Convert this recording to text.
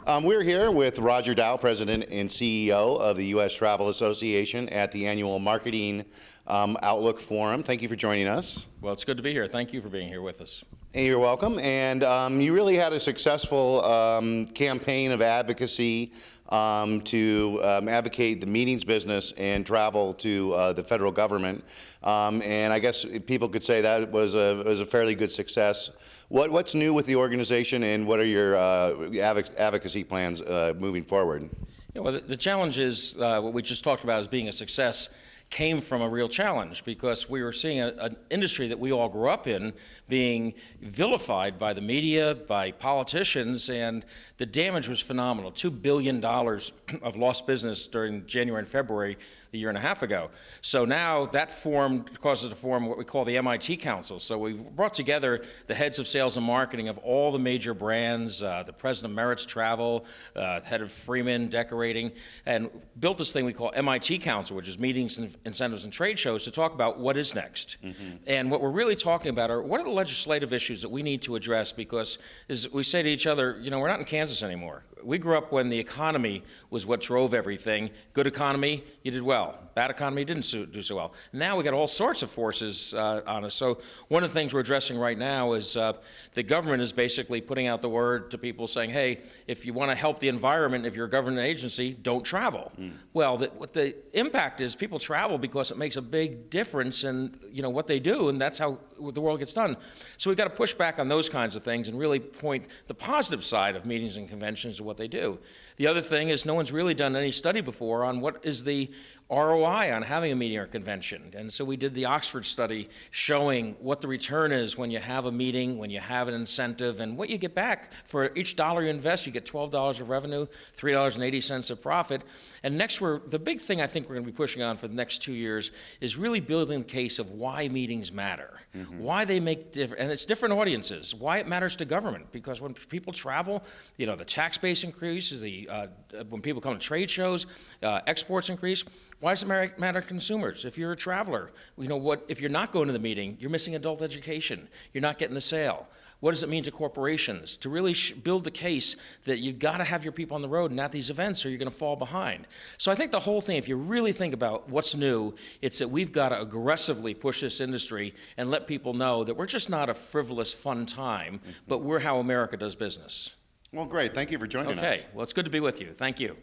We're here with Roger Dow, President and CEO of the U.S. Travel Association at the annual Marketing Outlook Forum. Thank you for joining us. Well, it's good to be here. Thank you for being here with us. Hey, you're welcome. And you really had a successful campaign of advocacy to advocate the meetings business and travel to the federal government. And I guess people could say that was a fairly good success. What's new with the organization, and what are your advocacy plans moving forward? Yeah, well, the challenge is what we just talked about as being a success came from a real challenge, because we were seeing an industry that we all grew up in being vilified by the media, by politicians, and the damage was phenomenal. $2 billion of lost business during January and February a year and a half ago. So now that caused us to form what we call the MIT Council. So we brought together the heads of sales and marketing of all the major brands, the president of Merritt's Travel, head of Freeman Decorating, and built this thing we call MIT Council, which is meetings and incentives and trade shows, to talk about what is next. And what we're really talking about are what are the legislative issues that we need to address, because as we say to each other, you know, we're not in Kansas anymore. We grew up when the economy was what drove everything. Good economy, you did well. Bad economy, didn't do so well. Now we got all sorts of forces on us. So one of the things we're addressing right now is the government is basically putting out the word to people saying, hey, if you want to help the environment, if you're a government agency, don't travel. Well, what the impact is, people travel because it makes a big difference in what they do, and that's how the world gets done. So we've got to push back on those kinds of things and really point the positive side of meetings and conventions and what they do. The other thing is no one's really done any study before on what is the ROI on having a meeting or convention. And so we did the Oxford study showing what the return is when you have a meeting, when you have an incentive, and what you get back. For each dollar you invest, you get $12 of revenue, $3.80 of profit. And next, the big thing I think we're going to be pushing on for the next 2 years is really building the case of why meetings matter, why they make different, and it's different audiences, why it matters to government. Because when people travel, the tax base increases, when people come to trade shows, exports increase. Why does it matter to consumers? If you're a traveler, if you're not going to the meeting, you're missing adult education. You're not getting the sale. What does it mean to corporations? To really build the case that you've got to have your people on the road and at these events, or you're going to fall behind. So I think the whole thing, if you really think about what's new, it's that we've got to aggressively push this industry and let people know that we're just not a frivolous, fun time, but we're how America does business. Well, great. Thank you for joining us. Okay. Well, it's good to be with you. Thank you.